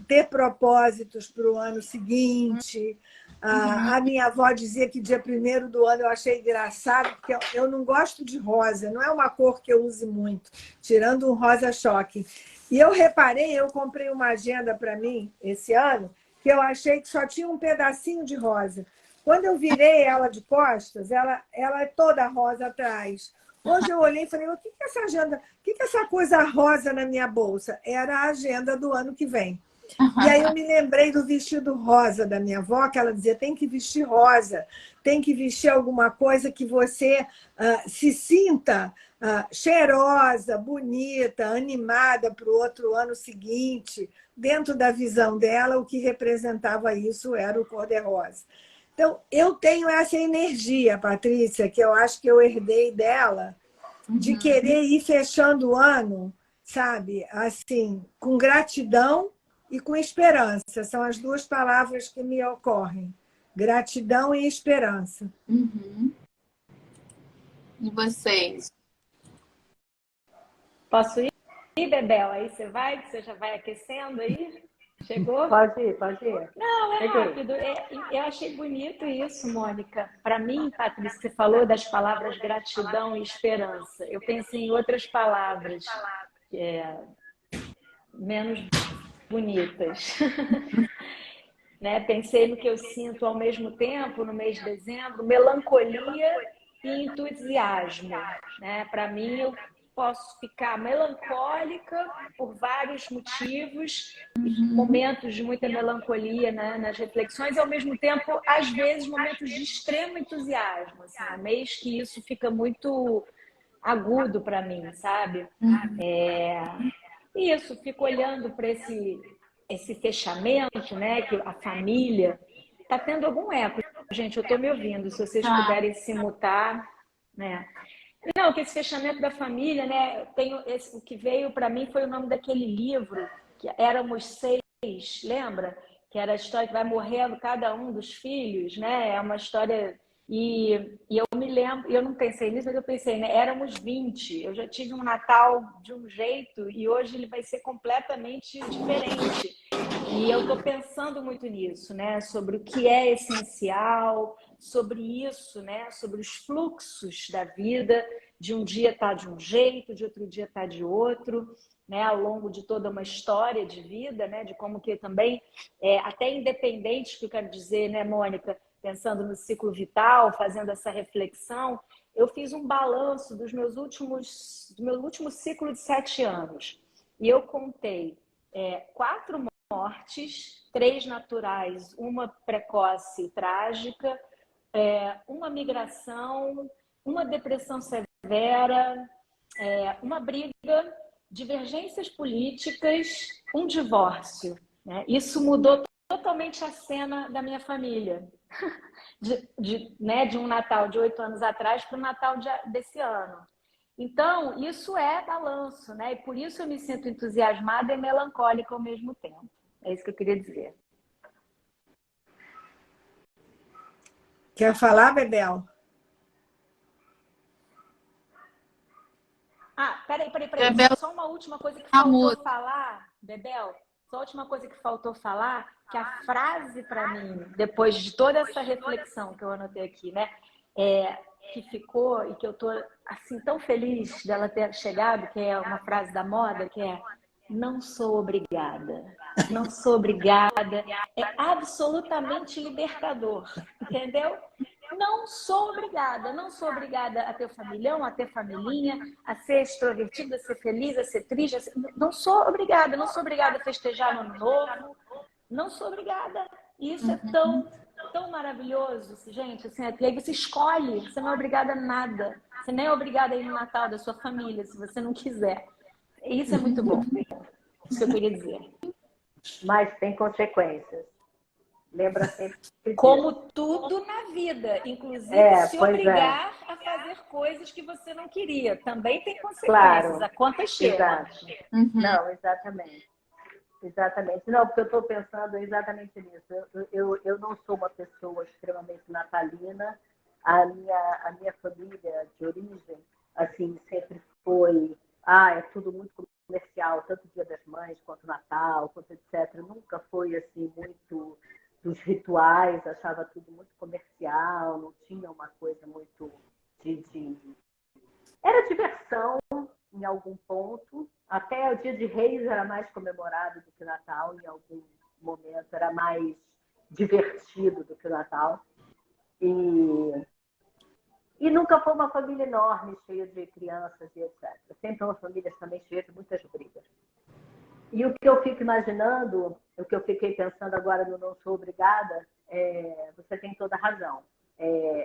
ter propósitos para o ano seguinte. A minha avó dizia que dia 1º do ano eu achei engraçado, porque eu não gosto de rosa, não é uma cor que eu use muito, tirando um rosa choque. E eu reparei, eu comprei uma agenda para mim esse ano, que eu achei que só tinha um pedacinho de rosa. Quando eu virei ela de costas, ela é toda rosa atrás. Hoje eu olhei e falei, o que é essa agenda? O que é essa coisa rosa na minha bolsa? Era a agenda do ano que vem. E aí eu me lembrei do vestido rosa da minha avó, que ela dizia, tem que vestir rosa, tem que vestir alguma coisa que você se sinta cheirosa, bonita, animada para o outro ano seguinte. Dentro da visão dela, o que representava isso era o cor-de-rosa. Então, eu tenho essa energia, Patrícia, que eu acho que eu herdei dela, de querer ir fechando o ano, sabe, assim, com gratidão e com esperança. São as duas palavras que me ocorrem. Gratidão e esperança. Uhum. E vocês? Posso ir, Bebel? Aí você vai, que você já vai aquecendo aí? Chegou? Pode ir, pode ir. Não, é Cheguei. rápido. Eu achei bonito isso, Mônica. Para mim, Patrícia, você falou das palavras gratidão e esperança. Eu pensei em outras palavras menos bonitas. Né? Pensei no que eu sinto ao mesmo tempo, no mês de dezembro, melancolia e entusiasmo. Né? Para mim, eu posso ficar melancólica por vários motivos, momentos de muita melancolia, né, nas reflexões, e ao mesmo tempo, às vezes, momentos de extremo entusiasmo. Assim, há mês que isso fica muito agudo para mim, sabe? E isso, fico olhando para esse fechamento, né, que a família está tendo algum eco. Gente, eu estou me ouvindo, se vocês puderem se mutar, né? Não, que esse fechamento da família, né? O que veio para mim foi o nome daquele livro, que Éramos Seis, lembra? Que era a história que vai morrendo cada um dos filhos, né? É uma história. E eu me lembro, eu não pensei nisso, mas eu pensei, né? Éramos 20. Eu já tive um Natal de um jeito e hoje ele vai ser completamente diferente. E eu estou pensando muito nisso, né? Sobre o que é essencial, sobre isso, né? Sobre os fluxos da vida, de um dia estar de um jeito, de outro dia estar de outro. né, ao longo de toda uma história de vida, né, de como que também, até independente, que eu quero dizer, né, Mônica, pensando no ciclo vital, fazendo essa reflexão, eu fiz um balanço do meu último ciclo de 7 anos. E eu contei 4 mortes, 3 naturais, uma precoce e trágica, uma migração, uma depressão severa, uma briga, divergências políticas, um divórcio, né? Isso mudou totalmente a cena da minha família. De um Natal de 8 anos atrás para o Natal desse ano. Então, isso é balanço, né? E por isso eu me sinto entusiasmada e melancólica ao mesmo tempo. É isso que eu queria dizer. Quer falar, Bebel? Peraí. Bebel Só uma última coisa que tá faltou mudo. falar, Bebel. Só a última coisa que faltou falar, que a frase para mim, depois de toda essa reflexão que eu anotei aqui, né? Que ficou e que eu tô assim tão feliz dela ter chegado, que é uma frase da moda, que é: não sou obrigada. Não sou obrigada. É absolutamente libertador, entendeu? Não sou obrigada a ter familhão, a ter familhinha, a ser extrovertida, a ser feliz, a ser triste. Não sou obrigada a festejar no ano novo, não sou obrigada. E isso é tão maravilhoso, gente. Assim, e aí você escolhe, você não é obrigada a nada. Você nem é obrigada a ir no Natal da sua família, se você não quiser. E isso é muito bom. Isso que eu queria dizer. Mas tem consequências. Lembra sempre disso. Como tudo na vida, inclusive se obrigar a fazer coisas que você não queria. Também tem consequências. Claro, A conta chega. exato. Não, exatamente. Exatamente. Não, porque eu estou pensando exatamente nisso. Eu não sou uma pessoa extremamente natalina. A minha família de origem, assim, sempre foi... é tudo muito comercial, tanto Dia das Mães, quanto Natal, quanto etc. Nunca foi, assim, muito dos rituais, achava tudo muito comercial, não tinha uma coisa muito Era diversão em algum ponto. Até o Dia de Reis era mais comemorado do que o Natal, em algum momento era mais divertido do que o Natal. E nunca foi uma família enorme, cheia de crianças e etc. Sempre uma família também cheia de muitas brigas. E o que eu fico imaginando, o que eu fiquei pensando agora no Não Sou Obrigada, você tem toda a razão.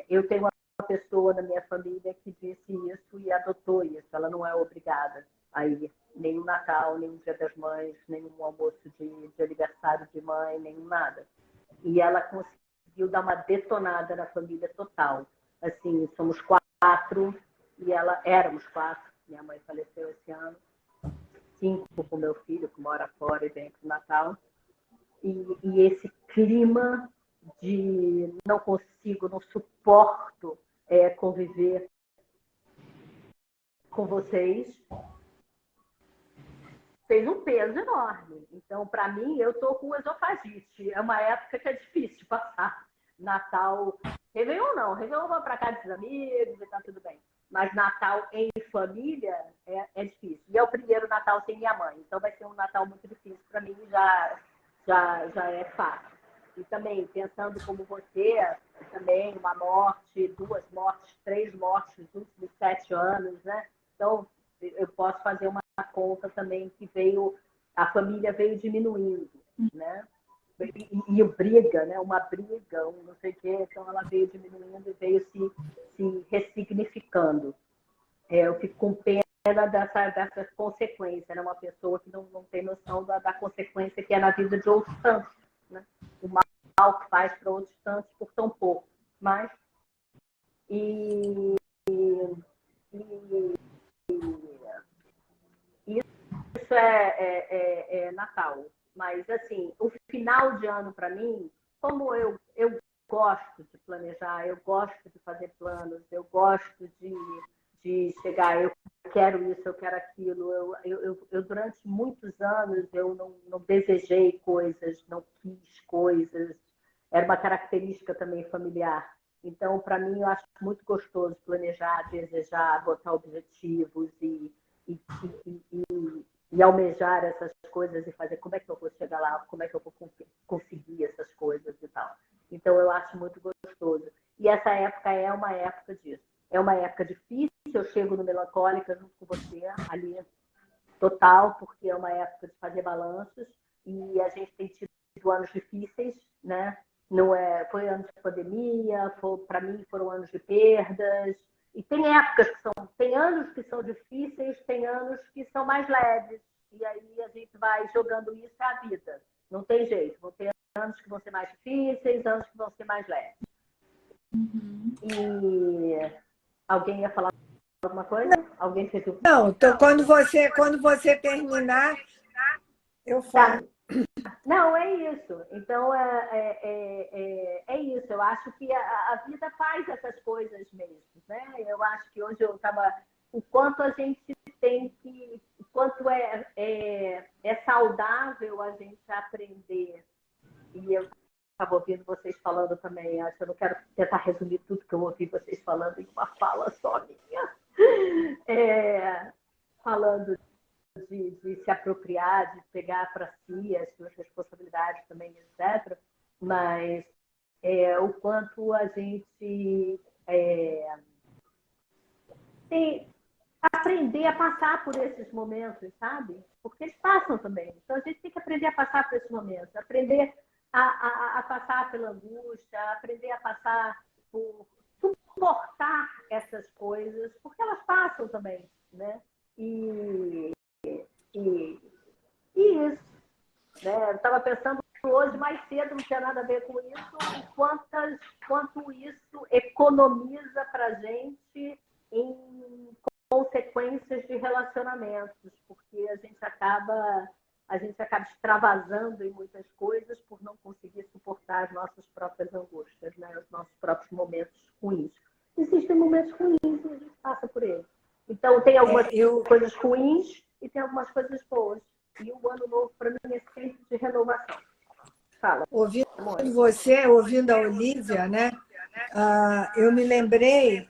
Eu tenho uma pessoa na minha família que disse isso e adotou isso. Ela não é obrigada a ir nem no Natal, nem no Dia das Mães, nem no almoço de aniversário de mãe, nem nada. E ela conseguiu dar uma detonada na família total. Assim, somos 4 e éramos 4. Minha mãe faleceu esse ano. 5 com meu filho, que mora fora e vem para o Natal. E esse clima de não consigo, não suporto conviver com vocês, fez um peso enorme. Então, para mim, eu estou com esofagite. É uma época que é difícil de passar. Natal, Réveillon não. Réveillon vamos para casa dos amigos e tá tudo bem. Mas Natal em família é difícil. E é o primeiro Natal sem minha mãe. Então vai ser um Natal muito difícil para mim, já é fácil. E também, pensando como você, também uma morte, 2 mortes, 3 mortes nos últimos 7 anos, né? Então, eu posso fazer uma conta também que a família veio diminuindo, né? E briga, né? Uma briga, não sei o quê, então ela veio diminuindo e veio se ressignificando. Eu fico com pena dessa consequência, né? Uma pessoa que não tem noção da consequência que é na vida de outros tantos, né? O mal que faz para outros tantos por tão pouco. Mas, isso é Natal. Mas, assim, o final de ano, para mim, como eu gosto de planejar, eu gosto de fazer planos, eu gosto de chegar, eu quero isso, eu quero aquilo. Eu durante muitos anos, eu não desejei coisas, não quis coisas. Era uma característica também familiar. Então, para mim, eu acho muito gostoso planejar, desejar, botar objetivos e e almejar essas coisas e fazer como é que eu vou chegar lá, como é que eu vou conseguir essas coisas e tal. Então, eu acho muito gostoso. E essa época é uma época disso. É uma época difícil, eu chego no Melancólica junto com você, ali, total, porque é uma época de fazer balanços, e a gente tem tido anos difíceis, né? Não é, foi anos de pandemia, para mim foram anos de perdas, e tem épocas que tem anos que são difíceis, tem anos que são mais leves, e aí a gente vai jogando isso à vida. Não tem jeito, vão ter anos que vão ser mais difíceis, anos que vão ser mais leves. Uhum. E alguém ia falar alguma coisa? Alguém fez o... Não, então, quando você terminar, eu falo. Não, é isso. Então, é isso. Eu acho que a vida faz essas coisas mesmo, né? Eu acho que hoje eu estava... O quanto a gente tem que... O quanto é saudável a gente aprender. E eu estava ouvindo vocês falando também. Acho que eu não quero tentar resumir tudo que eu ouvi vocês falando em uma fala só minha. Falando de se apropriar, de pegar para si as suas responsabilidades também, etc. Mas o quanto a gente tem aprender a passar por esses momentos, sabe? Porque eles passam também. Então a gente tem que aprender a passar por esses momentos, aprender a passar pela angústia, aprender a passar por suportar essas coisas, porque elas passam também, né? E isso, né? Eu estava pensando hoje mais cedo, não tinha nada a ver com isso, quanto isso economiza para a gente em consequências de relacionamentos, porque a gente acaba extravasando em muitas coisas por não conseguir suportar as nossas próprias angústias, né? Os nossos próprios momentos ruins. Existem momentos ruins e a gente passa por eles. Então, tem algumas coisas ruins e tem algumas coisas boas. E o ano novo, para mim, é sempre de renovação. Fala. Ouvindo você, ouvindo a Olívia, né? Eu me lembrei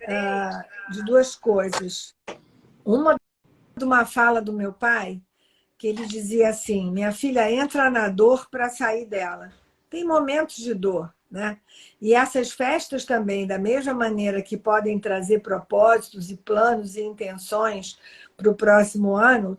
de duas coisas. Uma de uma fala do meu pai, que ele dizia assim: minha filha, entra na dor para sair dela. Tem momentos de dor, né? E essas festas também, da mesma maneira que podem trazer propósitos e planos e intenções para o próximo ano,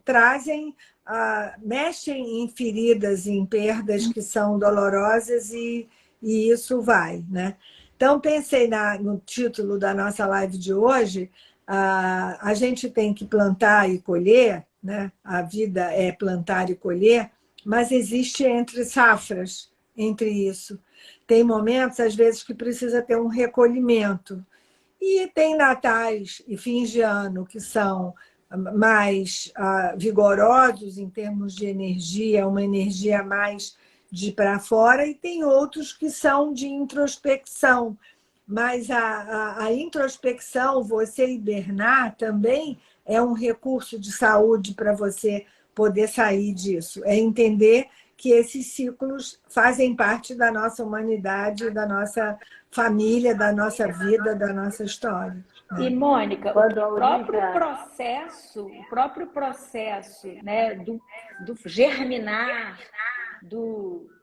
mexem em feridas, em perdas que são dolorosas e isso vai, né? Então, pensei no título da nossa live de hoje: a gente tem que plantar e colher, né? A vida é plantar e colher, mas existe entre safras, entre isso. Tem momentos, às vezes, que precisa ter um recolhimento. E tem natais e fins de ano que são mais vigorosos em termos de energia, uma energia mais de para fora, e tem outros que são de introspecção. Mas a introspecção, você hibernar também é um recurso de saúde para você poder sair disso. É entender que esses ciclos fazem parte da nossa humanidade, da nossa família, da nossa vida, da nossa história. E, Mônica, o próprio processo, né, do germinar,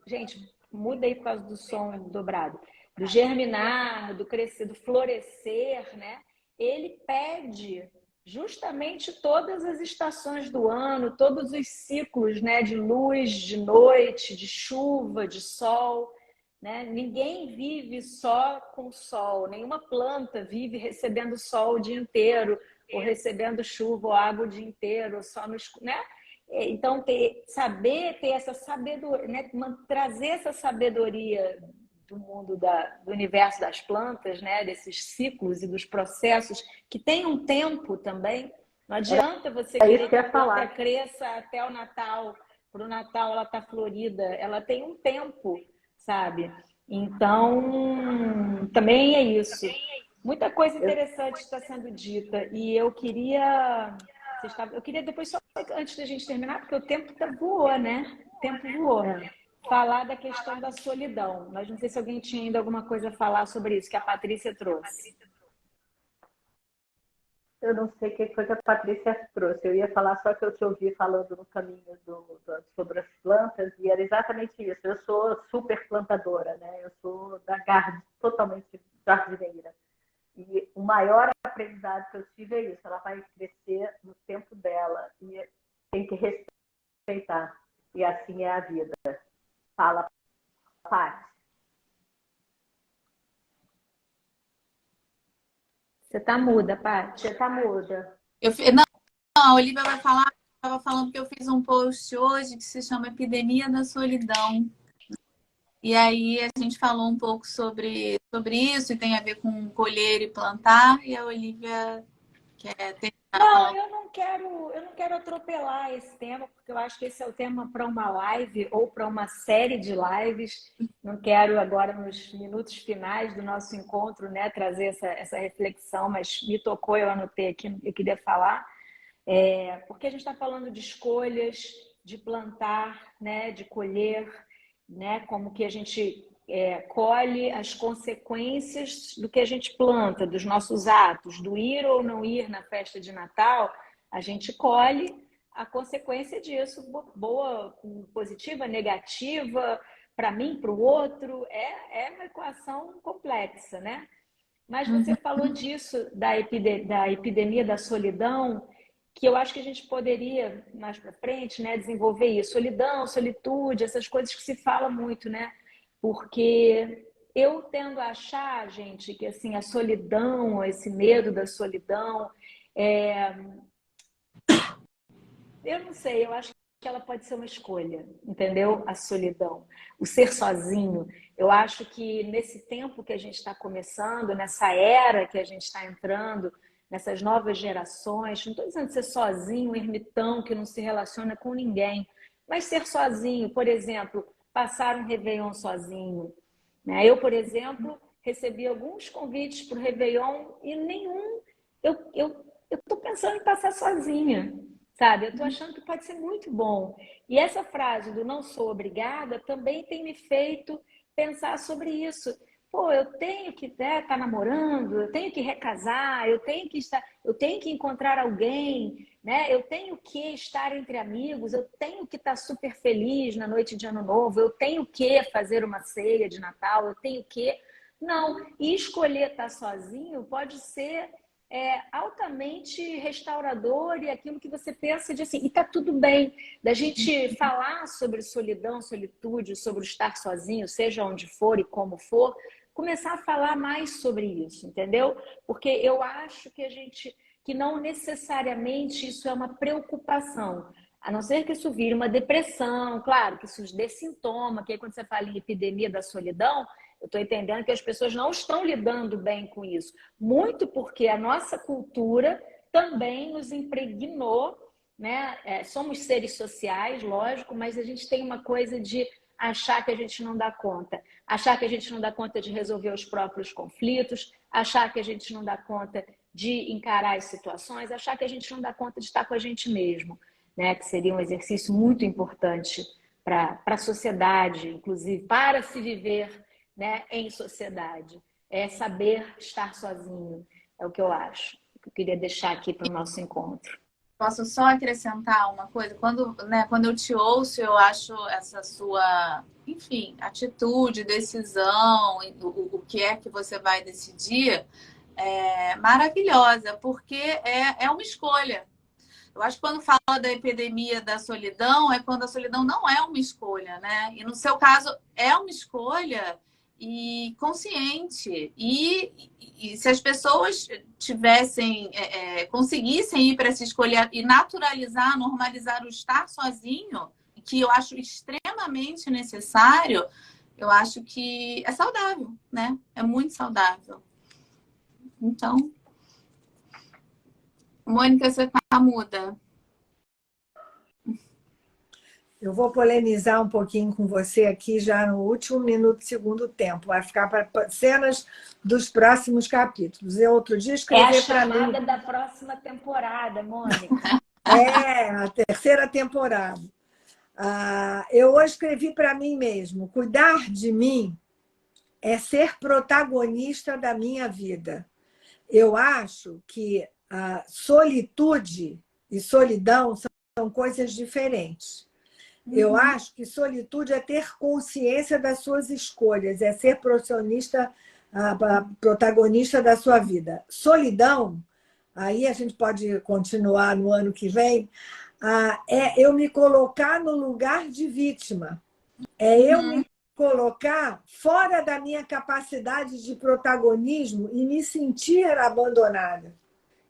Gente, muda aí por causa do som dobrado. Do germinar, do crescer, do florescer, né? Ele pede justamente todas as estações do ano, todos os ciclos, né? De luz, de noite, de chuva, de sol, né? Ninguém vive só com sol, nenhuma planta vive recebendo sol o dia inteiro, ou recebendo chuva ou água o dia inteiro, só no escuro, né? Então, saber ter essa sabedoria, né? Trazer essa sabedoria do mundo do universo das plantas, né? Desses ciclos e dos processos que tem um tempo também. Não adianta você querer que a planta cresça até o Natal. Para o Natal ela está florida. Ela tem um tempo, sabe? Então, também é isso. Muita coisa interessante está sendo dita. E eu queria depois, só antes da gente terminar, porque o tempo voou, né? O tempo voou. Falar da questão da solidão. Mas não sei se alguém tinha ainda alguma coisa a falar sobre isso, que a Patrícia trouxe. Eu não sei o que foi que a Patrícia trouxe. Eu ia falar só que eu te ouvi falando no caminho sobre as plantas, e era exatamente isso. Eu sou super plantadora, né? Eu sou totalmente jardineira. E o maior aprendizado que eu tive é isso. Ela vai crescer no tempo dela e tem que respeitar. E assim é a vida. Fala, Paty. Você tá muda, Paty. Você tá muda. Não, a Olivia vai falar, estava falando que eu fiz um post hoje que se chama Epidemia da Solidão. E aí a gente falou um pouco sobre isso, e tem a ver com colher e plantar, e a Olivia quer terminar Não, falando. eu não quero atropelar esse tema, porque eu acho que esse é o tema para uma live ou para uma série de lives. Não quero agora, nos minutos finais do nosso encontro, né, trazer essa reflexão, mas me tocou, eu anotei aqui, eu queria falar. Porque a gente está falando de escolhas, de plantar, né, de colher, né, como que a gente colhe as consequências do que a gente planta, dos nossos atos, do ir ou não ir na festa de Natal, a gente colhe a consequência disso, boa, positiva, negativa, para mim, para o outro, é uma equação complexa, né? Mas você falou disso, da epidemia da solidão, que eu acho que a gente poderia, mais para frente, né, desenvolver isso. Solidão, solitude, essas coisas que se fala muito, né? Porque eu tendo a achar, gente, que assim, a solidão, esse medo da solidão, eu não sei, eu acho que ela pode ser uma escolha, entendeu? A solidão, o ser sozinho. Eu acho que nesse tempo que a gente está começando, nessa era que a gente está entrando, nessas novas gerações, não estou dizendo ser sozinho, um ermitão que não se relaciona com ninguém, mas ser sozinho, por exemplo, passar um Réveillon sozinho. Né? Eu, por exemplo, recebi alguns convites para o Réveillon e nenhum eu estou pensando em passar sozinha, sabe? Eu estou achando que pode ser muito bom. E essa frase do não sou obrigada também tem me feito pensar sobre isso. Pô, eu tenho que estar namorando, eu tenho que recasar, eu tenho que encontrar alguém, né? Eu tenho que estar entre amigos, eu tenho que estar super feliz na noite de Ano Novo, eu tenho que fazer uma ceia de Natal, eu tenho que... Não, e escolher estar sozinho pode ser altamente restaurador e aquilo que você pensa de assim, e tá tudo bem, da gente falar sobre solidão, solitude, sobre o estar sozinho, seja onde for e como for, começar a falar mais sobre isso, entendeu? Porque eu acho que não necessariamente isso é uma preocupação, a não ser que isso vire uma depressão, claro, que isso dê sintoma, que aí quando você fala em epidemia da solidão, eu estou entendendo que as pessoas não estão lidando bem com isso. Muito porque a nossa cultura também nos impregnou, né? Somos seres sociais, lógico, mas a gente tem uma coisa de achar que a gente não dá conta. Achar que a gente não dá conta de resolver os próprios conflitos, achar que a gente não dá conta de encarar as situações, achar que a gente não dá conta de estar com a gente mesmo, né? Que seria um exercício muito importante para a sociedade, inclusive, para se viver, né, em sociedade. É saber estar sozinho, é o que eu acho. Que eu queria deixar aqui para o nosso encontro. Posso só acrescentar uma coisa? Quando eu te ouço, eu acho essa sua, enfim, atitude, decisão, o que é que você vai decidir, maravilhosa, porque é uma escolha. Eu acho que quando fala da epidemia da solidão, é quando a solidão não é uma escolha, né? E no seu caso, é uma escolha e consciente. E se as pessoas conseguissem ir para essa escolha e naturalizar, normalizar o estar sozinho, que eu acho extremamente necessário, eu acho que é saudável, né? É muito saudável. Então, Mônica, você tá muda. Eu vou polemizar um pouquinho com você aqui já no último minuto do segundo tempo. Vai ficar para cenas dos próximos capítulos. Eu outro dia escrevi para mim... É a chamada da próxima temporada, Mônica. A terceira temporada. Eu hoje escrevi para mim mesmo: cuidar de mim é ser protagonista da minha vida. Eu acho que solitude e solidão são coisas diferentes. Eu acho que solitude é ter consciência das suas escolhas, é ser protagonista da sua vida. Solidão, aí a gente pode continuar no ano que vem, é eu me colocar no lugar de vítima. É eu me colocar fora da minha capacidade de protagonismo e me sentir abandonada.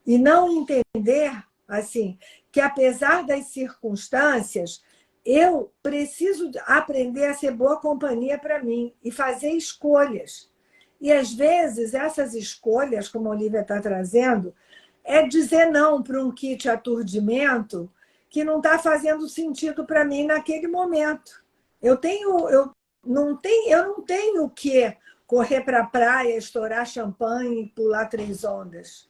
E não entender, assim, que apesar das circunstâncias, eu preciso aprender a ser boa companhia para mim e fazer escolhas. E, às vezes, essas escolhas, como a Olivia está trazendo, é dizer não para um kit aturdimento que não está fazendo sentido para mim naquele momento. Eu não tenho que correr para a praia, estourar champanhe e pular 3 ondas.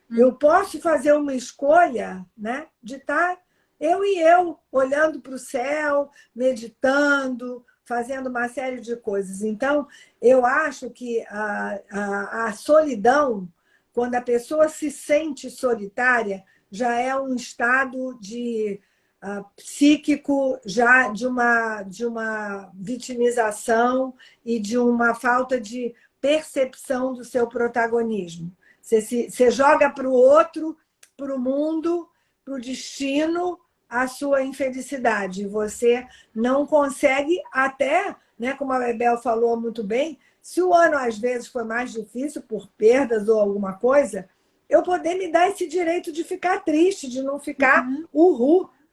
Eu posso fazer uma escolha, né, de estar eu, olhando para o céu, meditando, fazendo uma série de coisas. Então, eu acho que a solidão, quando a pessoa se sente solitária, já é um estado psíquico, já de uma vitimização e de uma falta de percepção do seu protagonismo. Você joga para o outro, para o mundo, para o destino, a sua infelicidade. Você não consegue até, né, como a Bebel falou muito bem, se o ano às vezes foi mais difícil por perdas ou alguma coisa, eu poder me dar esse direito de ficar triste, de não ficar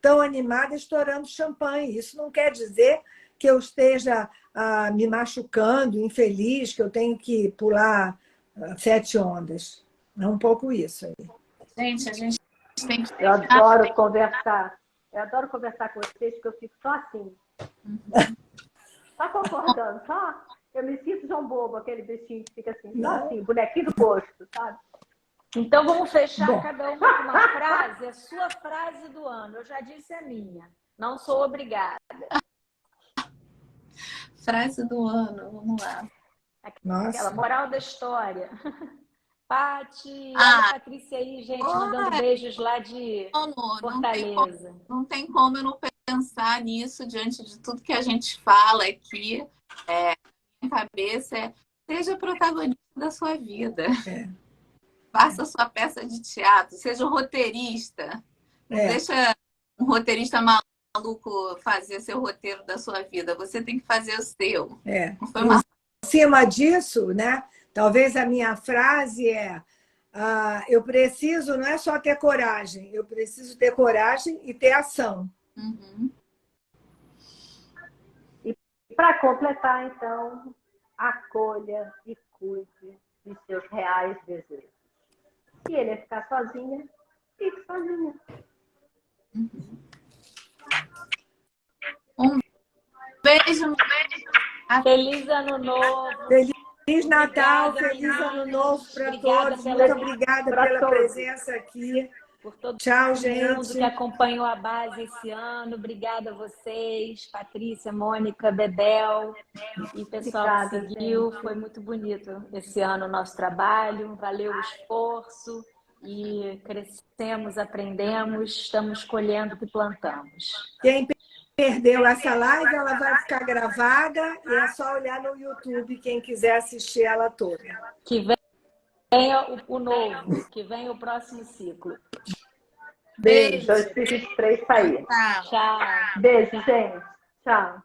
tão animada estourando champanhe. Isso não quer dizer que eu esteja me machucando, infeliz, que eu tenho que pular 7 ondas. É um pouco isso aí. Gente, a gente tem que... Eu adoro conversar. Eu adoro conversar com vocês, porque eu fico só assim. Só concordando, só. Eu me sinto João Bobo, aquele bichinho que fica assim, só assim, bonequinho do gosto, sabe? Então vamos fechar cada uma com uma frase, a sua frase do ano. Eu já disse a minha. Não sou obrigada. Frase do ano, vamos lá. Aquela moral da história. Pati, olha a Patrícia aí, gente, mandando beijos lá de Fortaleza. Não tem como eu não pensar nisso diante de tudo que a gente fala aqui. Minha cabeça seja protagonista da sua vida. Faça a sua peça de teatro, seja um roteirista. Não deixa um roteirista maluco fazer seu roteiro da sua vida. Você tem que fazer o seu. Não foi uma... Em cima disso, né? Talvez a minha frase eu preciso não é só ter coragem, eu preciso ter coragem e ter ação. E para completar, então, acolha e cuide dos seus reais desejos. Se ele é ficar sozinha, fique sozinha. Um beijo. Feliz Ano Novo. Feliz Natal, feliz Ano Novo para todos. Muito obrigada pela presença aqui. Por todo Tchau, mundo gente. que acompanhou a base esse ano. Obrigada a vocês, Patrícia, Mônica, Bebel e o pessoal que seguiu. Foi muito bonito esse ano o nosso trabalho. Valeu o esforço e crescemos, aprendemos, estamos colhendo o que plantamos. Quem perdeu essa live, ela vai ficar gravada e é só olhar no YouTube quem quiser assistir ela toda. Que venha o novo, que venha o próximo ciclo. Beijo. 2023 sair. Tchau. Beijo, gente. Tchau.